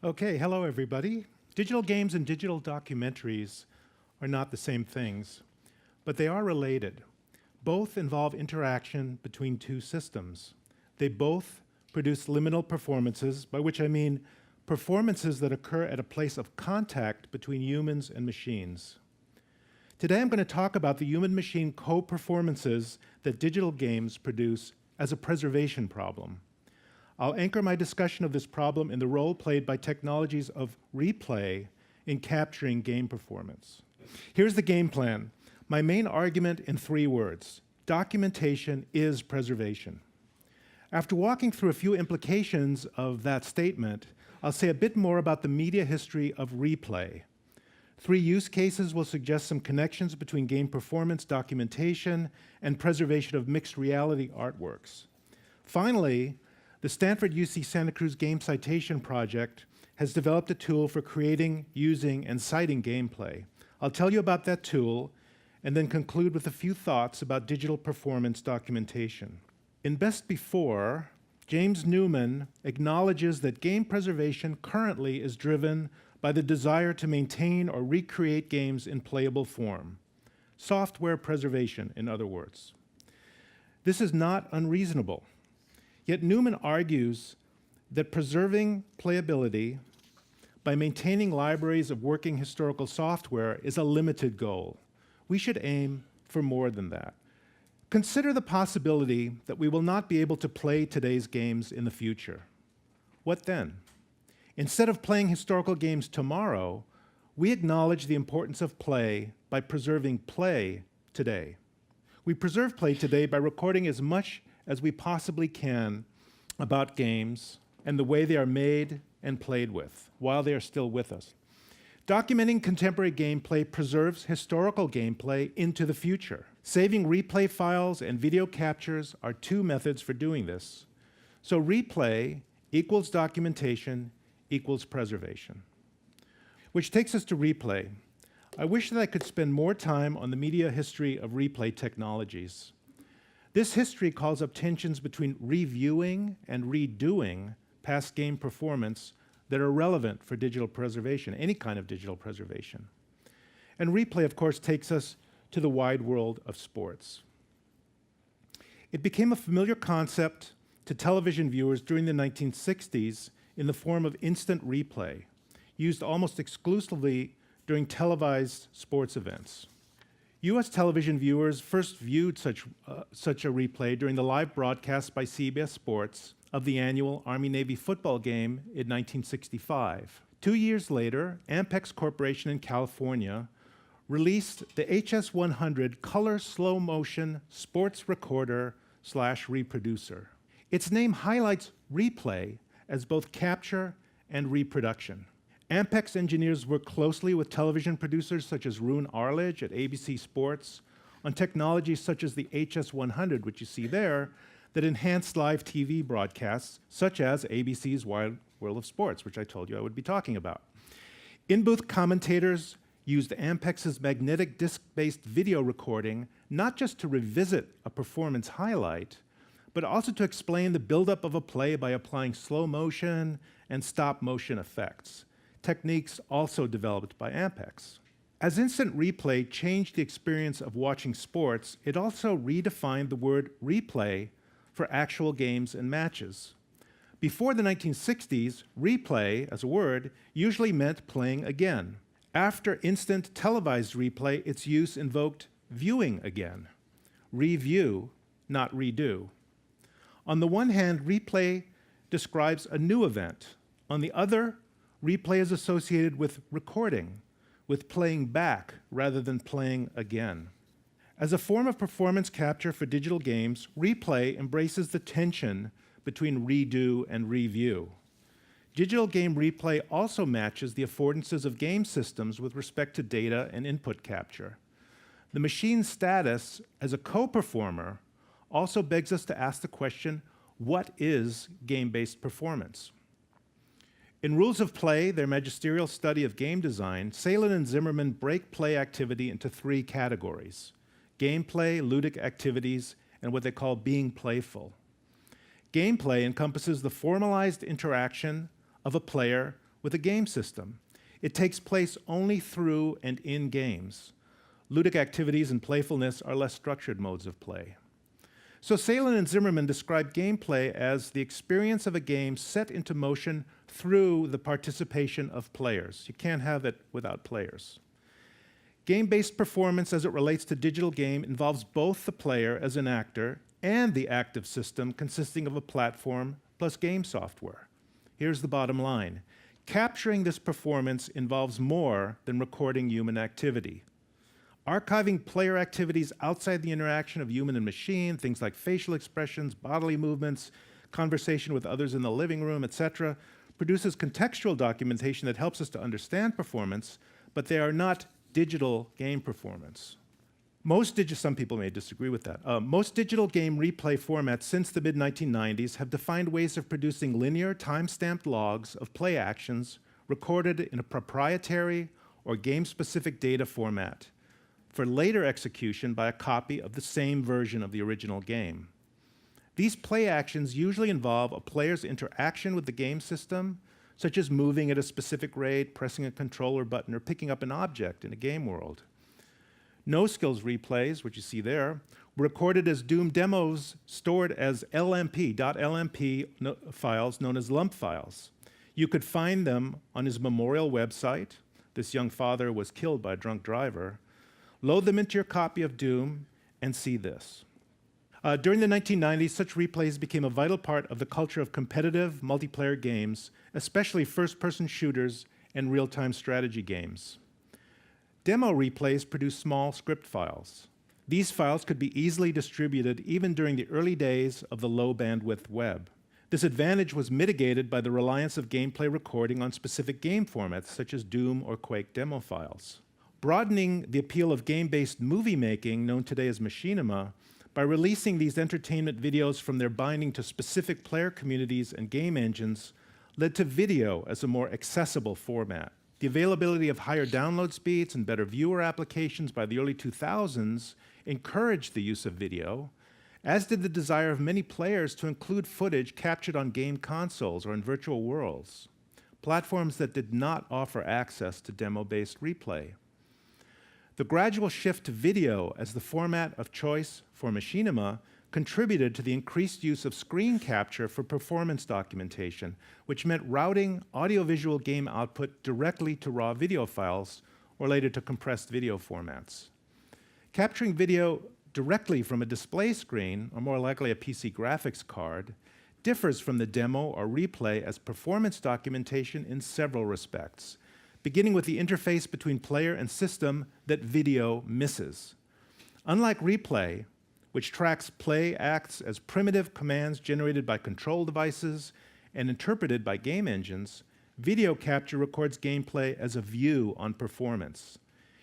Okay, hello everybody. Digital games and digital documentaries are not the same things, but they are related. Both involve interaction between two systems. They both produce liminal performances, by which I mean performances that occur at a place of contact between humans and machines. Today I'm going to talk about the human-machine co-performances that digital games produce as a preservation problem. I'll anchor my discussion of this problem in the role played by technologies of replay in capturing game performance. Here's the game plan. My main argument in 3 words: documentation is preservation. After walking through a few implications of that statement, I'll say a bit more about the media history of replay. 3 use cases will suggest some connections between game performance, documentation, and preservation of mixed reality artworks. Finally, the Stanford UC Santa Cruz Game Citation Project has developed a tool for creating, using, and citing gameplay. I'll tell you about that tool and then conclude with a few thoughts about digital performance documentation. In Best Before, James Newman acknowledges that game preservation currently is driven by the desire to maintain or recreate games in playable form. Software preservation, in other words. This is not unreasonable. Yet Newman argues that preserving playability by maintaining libraries of working historical software is a limited goal. We should aim for more than that. Consider the possibility that we will not be able to play today's games in the future. What then? Instead of playing historical games tomorrow, we acknowledge the importance of play by preserving play today. We preserve play today by recording as much as we possibly can about games and the way they are made and played with while they are still with us. Documenting contemporary gameplay preserves historical gameplay into the future. Saving replay files and video captures are 2 methods for doing this. So replay equals documentation equals preservation. Which takes us to replay. I wish that I could spend more time on the media history of replay technologies. This history calls up tensions between reviewing and redoing past game performance that are relevant for digital preservation, any kind of digital preservation. And replay, of course, takes us to the wide world of sports. It became a familiar concept to television viewers during the 1960s in the form of instant replay, used almost exclusively during televised sports events. US television viewers first viewed such a replay during the live broadcast by CBS Sports of the annual Army-Navy football game in 1965. 2 years later, Ampex Corporation in California released the HS-100 color slow-motion sports recorder/reproducer. Its name highlights replay as both capture and reproduction. Ampex engineers worked closely with television producers such as Roone Arledge at ABC Sports on technologies such as the HS-100, which you see there, that enhanced live TV broadcasts, such as ABC's Wide World of Sports, which I told you I would be talking about. In-booth commentators used Ampex's magnetic disc-based video recording not just to revisit a performance highlight, but also to explain the buildup of a play by applying slow motion and stop motion effects, techniques also developed by Ampex. As instant replay changed the experience of watching sports, it also redefined the word replay for actual games and matches. Before the 1960s, replay, as a word, usually meant playing again. After instant televised replay, its use invoked viewing again. Review, not redo. On the one hand, replay describes a new event. On the other, replay is associated with recording, with playing back rather than playing again. As a form of performance capture for digital games, replay embraces the tension between redo and review. Digital game replay also matches the affordances of game systems with respect to data and input capture. The machine's status as a co-performer also begs us to ask the question, what is game-based performance? In Rules of Play, their magisterial study of game design, Salin and Zimmerman break play activity into 3 categories: gameplay, ludic activities, and what they call being playful. Gameplay encompasses the formalized interaction of a player with a game system. It takes place only through and in games. Ludic activities and playfulness are less structured modes of play. So Salen and Zimmerman describe gameplay as the experience of a game set into motion through the participation of players. You can't have it without players. Game-based performance as it relates to digital game involves both the player as an actor and the active system consisting of a platform plus game software. Here's the bottom line. Capturing this performance involves more than recording human activity. Archiving player activities outside the interaction of human and machine, things like facial expressions, bodily movements, conversation with others in the living room, etc., produces contextual documentation that helps us to understand performance, but they are not digital game performance. Some people may disagree with that. Most digital game replay formats since the mid-1990s have defined ways of producing linear, time-stamped logs of play actions recorded in a proprietary or game-specific data format for later execution by a copy of the same version of the original game. These play actions usually involve a player's interaction with the game system, such as moving at a specific rate, pressing a controller button, or picking up an object in a game world. No-skills replays, which you see there, were recorded as Doom demos stored as .lmp files known as lump files. You could find them on his memorial website. This young father was killed by a drunk driver. Load them into your copy of Doom and see this. During the 1990s, such replays became a vital part of the culture of competitive multiplayer games, especially first-person shooters and real-time strategy games. Demo replays produce small script files. These files could be easily distributed even during the early days of the low-bandwidth web. This advantage was mitigated by the reliance of gameplay recording on specific game formats, such as Doom or Quake demo files. Broadening the appeal of game-based movie making, known today as machinima, by releasing these entertainment videos from their binding to specific player communities and game engines led to video as a more accessible format. The availability of higher download speeds and better viewer applications by the early 2000s encouraged the use of video, as did the desire of many players to include footage captured on game consoles or in virtual worlds, platforms that did not offer access to demo-based replay. The gradual shift to video as the format of choice for machinima contributed to the increased use of screen capture for performance documentation, which meant routing audiovisual game output directly to raw video files or later to compressed video formats. Capturing video directly from a display screen, or more likely a PC graphics card, differs from the demo or replay as performance documentation in several respects, beginning with the interface between player and system that video misses. Unlike replay, which tracks play acts as primitive commands generated by control devices and interpreted by game engines, video capture records gameplay as a view on performance.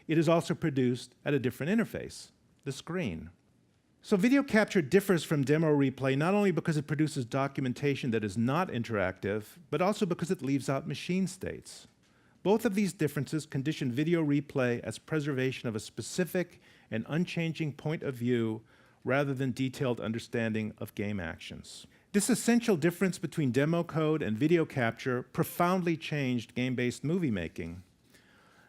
It is also produced at a different interface, the screen. So video capture differs from demo replay not only because it produces documentation that is not interactive, but also because it leaves out machine states. Both of these differences condition video replay as preservation of a specific and unchanging point of view rather than detailed understanding of game actions. This essential difference between demo code and video capture profoundly changed game-based movie making.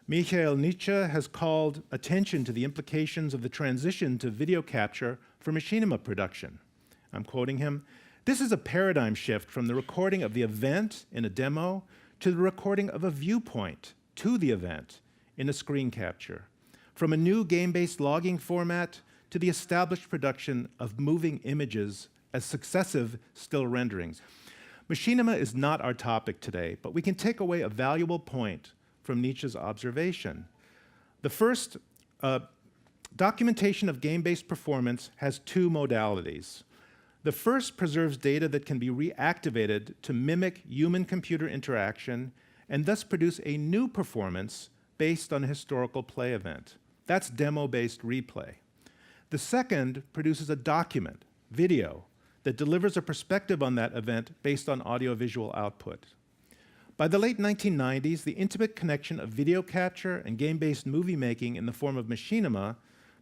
Michael Nietzsche has called attention to the implications of the transition to video capture for machinima production. I'm quoting him, "This is a paradigm shift from the recording of the event in a demo to the recording of a viewpoint to the event in a screen capture, from a new game-based logging format to the established production of moving images as successive still renderings." Machinima is not our topic today, but we can take away a valuable point from Nietzsche's observation. The first, documentation of game-based performance has two modalities. The first preserves data that can be reactivated to mimic human-computer interaction and thus produce a new performance based on a historical play event. That's demo-based replay. The second produces a document, video, that delivers a perspective on that event based on audiovisual output. By the late 1990s, the intimate connection of video capture and game-based movie making in the form of machinima,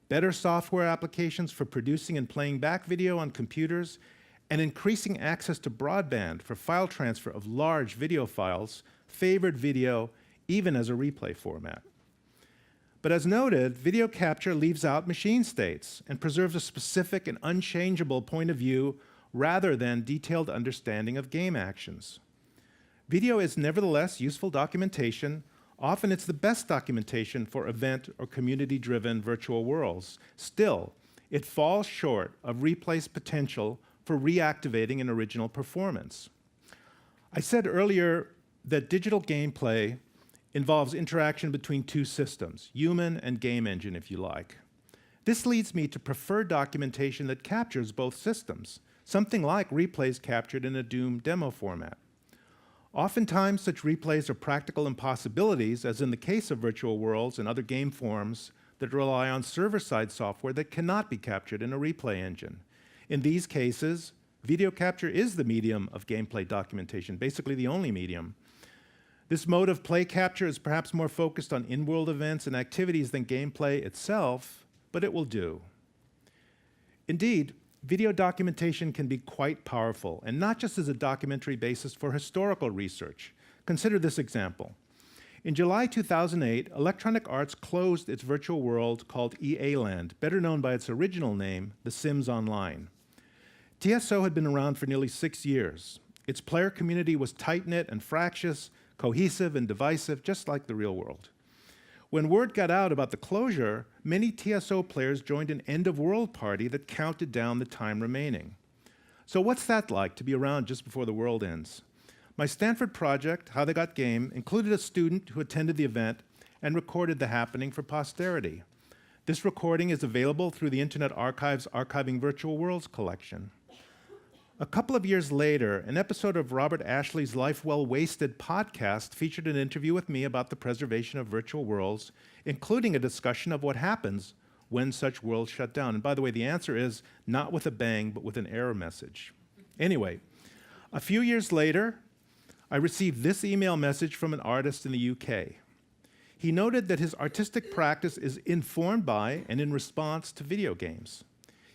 better software applications for producing and playing back video on computers, and increasing access to broadband for file transfer of large video files favored video even as a replay format. But as noted, video capture leaves out machine states and preserves a specific and unchangeable point of view rather than detailed understanding of game actions. Video is nevertheless useful documentation. Often it's the best documentation for event or community-driven virtual worlds. Still, it falls short of replay's potential for reactivating an original performance. I said earlier that digital gameplay involves interaction between two systems, human and game engine, if you like. This leads me to prefer documentation that captures both systems, something like replays captured in a Doom demo format. Oftentimes, such replays are practical impossibilities, as in the case of virtual worlds and other game forms that rely on server-side software that cannot be captured in a replay engine. In these cases, video capture is the medium of gameplay documentation, basically the only medium. This mode of play capture is perhaps more focused on in-world events and activities than gameplay itself, but it will do. Indeed, video documentation can be quite powerful, and not just as a documentary basis for historical research. Consider this example. In July 2008, Electronic Arts closed its virtual world called EA Land, better known by its original name, The Sims Online. TSO had been around for nearly 6 years. Its player community was tight-knit and fractious, cohesive and divisive, just like the real world. When word got out about the closure, many TSO players joined an end-of-world party that counted down the time remaining. So what's that like, to be around just before the world ends? My Stanford project, How They Got Game, included a student who attended the event and recorded the happening for posterity. This recording is available through the Internet Archive's Archiving Virtual Worlds collection. A couple of years later, an episode of Robert Ashley's Life Well Wasted podcast featured an interview with me about the preservation of virtual worlds, including a discussion of what happens when such worlds shut down. And by the way, the answer is not with a bang, but with an error message. Anyway, a few years later, I received this email message from an artist in the UK. He noted that his artistic practice is informed by and in response to video games.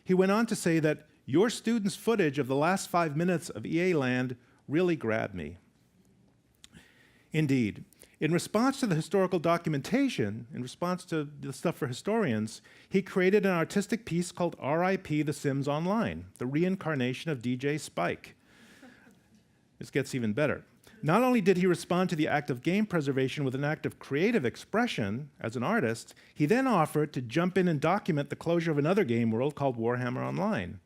He went on to say that your students' footage of the last 5 minutes of EA Land really grabbed me. Indeed, in response to the historical documentation, in response to the stuff for historians, he created an artistic piece called R.I.P. The Sims Online, the reincarnation of DJ Spike. This gets even better. Not only did he respond to the act of game preservation with an act of creative expression as an artist, he then offered to jump in and document the closure of another game world called Warhammer Online.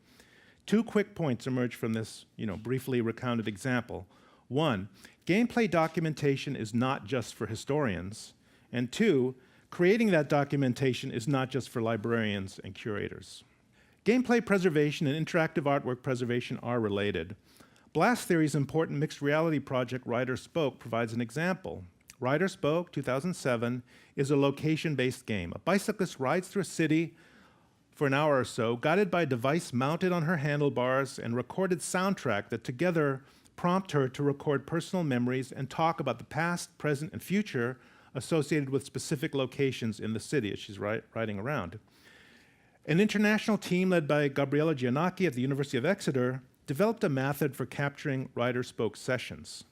2 quick points emerge from this, briefly recounted example. 1, gameplay documentation is not just for historians. And 2, creating that documentation is not just for librarians and curators. Gameplay preservation and interactive artwork preservation are related. Blast Theory's important mixed reality project, Rider Spoke, provides an example. Rider Spoke, 2007, is a location-based game. A bicyclist rides through a city for an hour or so, guided by a device mounted on her handlebars and recorded soundtrack that together prompt her to record personal memories and talk about the past, present, and future associated with specific locations in the city as she's riding around. An international team led by Gabriella Giannacchi at the University of Exeter developed a method for capturing Rider Spoke sessions.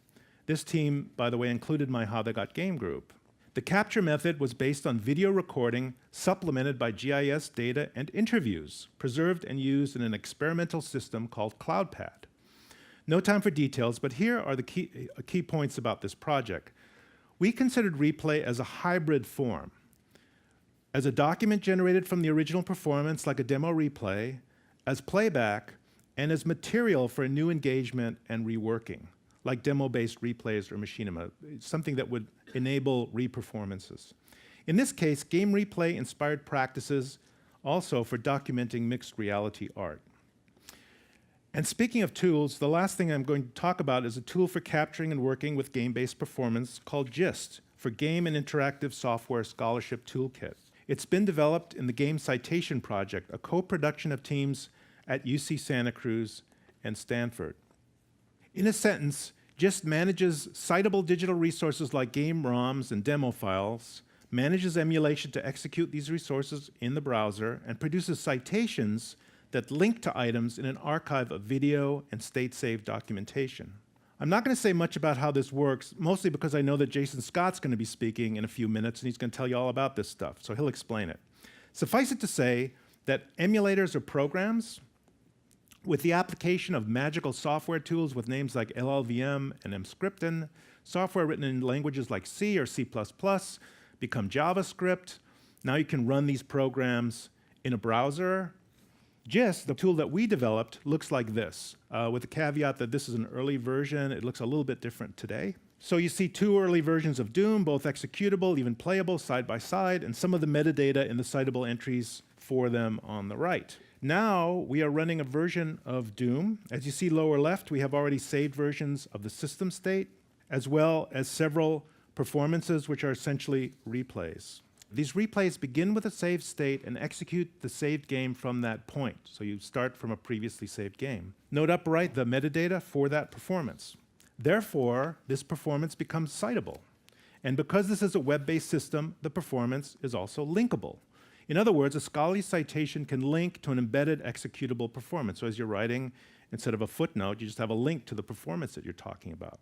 This team, by the way, included my How They Got Game group. The capture method was based on video recording supplemented by GIS data and interviews, preserved and used in an experimental system called CloudPad. No time for details, but here are the key points about this project. We considered replay as a hybrid form, as a document generated from the original performance like a demo replay, as playback, and as material for a new engagement and reworking, like demo-based replays or machinima, something that would enable reperformances. In this case, game replay inspired practices also for documenting mixed reality art. And speaking of tools, the last thing I'm going to talk about is a tool for capturing and working with game-based performance called GIST, for Game and Interactive Software Scholarship Toolkit. It's been developed in the Game Citation Project, a co-production of teams at UC Santa Cruz and Stanford. In a sentence, GIST manages citable digital resources like game ROMs and demo files, manages emulation to execute these resources in the browser, and produces citations that link to items in an archive of video and state-saved documentation. I'm not going to say much about how this works, mostly because I know that Jason Scott's going to be speaking in a few minutes, and he's going to tell you all about this stuff, so he'll explain it. Suffice it to say that emulators are programs with the application of magical software tools with names like LLVM and Emscripten, software written in languages like C or C++ become JavaScript. Now you can run these programs in a browser. Gist, the tool that we developed, looks like this, with the caveat that this is an early version. It looks a little bit different today. So you see two early versions of Doom, both executable, even playable, side by side, and some of the metadata in the citable entries for them on the right. Now we are running a version of Doom. As you see lower left, we have already saved versions of the system state, as well as several performances, which are essentially replays. These replays begin with a saved state and execute the saved game from that point. So you start from a previously saved game. Note upper right the metadata for that performance. Therefore, this performance becomes citable. And because this is a web-based system, the performance is also linkable. In other words, a scholarly citation can link to an embedded executable performance. So as you're writing, instead of a footnote, you just have a link to the performance that you're talking about.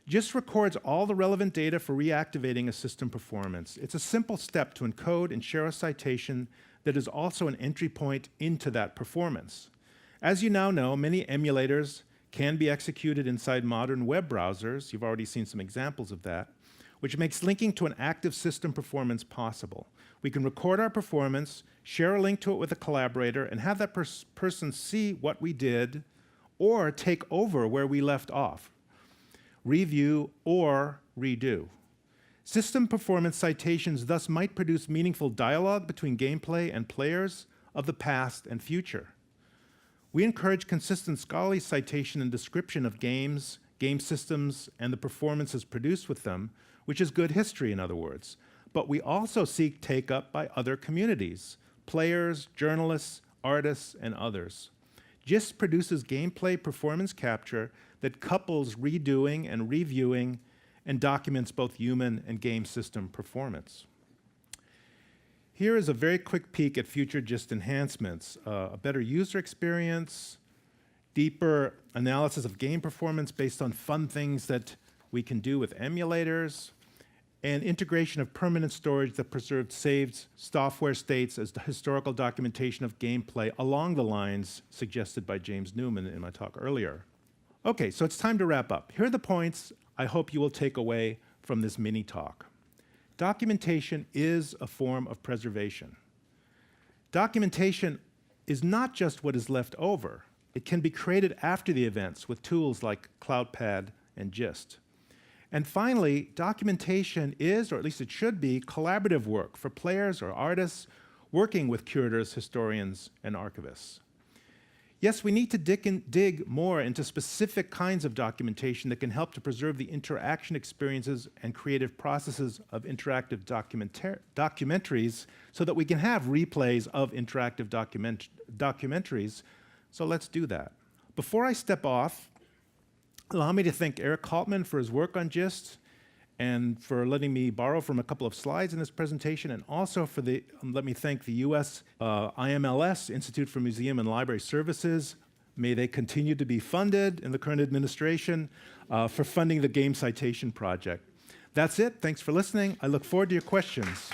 Gist records all the relevant data for reactivating a system performance. It's a simple step to encode and share a citation that is also an entry point into that performance. As you now know, many emulators can be executed inside modern web browsers. You've already seen some examples of that, which makes linking to an active system performance possible. We can record our performance, share a link to it with a collaborator, and have that person see what we did or take over where we left off, review, or redo. System performance citations thus might produce meaningful dialogue between gameplay and players of the past and future. We encourage consistent scholarly citation and description of games, game systems, and the performances produced with them, which is good history, in other words. But we also seek take-up by other communities, players, journalists, artists, and others. Gist produces gameplay performance capture that couples redoing and reviewing and documents both human and game system performance. Here is a very quick peek at future Gist enhancements, a better user experience, deeper analysis of game performance based on fun things that we can do with emulators, and integration of permanent storage that preserved saved software states as the historical documentation of gameplay along the lines suggested by James Newman in my talk earlier. Okay, so it's time to wrap up. Here are the points I hope you will take away from this mini talk. Documentation is a form of preservation. Documentation is not just what is left over. It can be created after the events with tools like CloudPad and Gist. And finally, documentation is, or at least it should be, collaborative work for players or artists working with curators, historians, and archivists. Yes, we need to dig more into specific kinds of documentation that can help to preserve the interaction experiences and creative processes of interactive documentaries so that we can have replays of interactive documentaries. So let's do that. Before I step off, allow me to thank Eric Haltman for his work on Gist and for letting me borrow from a couple of slides in this presentation, and also for let me thank the US IMLS, Institute for Museum and Library Services. May they continue to be funded in the current administration for funding the Game Citation Project. That's it. Thanks for listening. I look forward to your questions.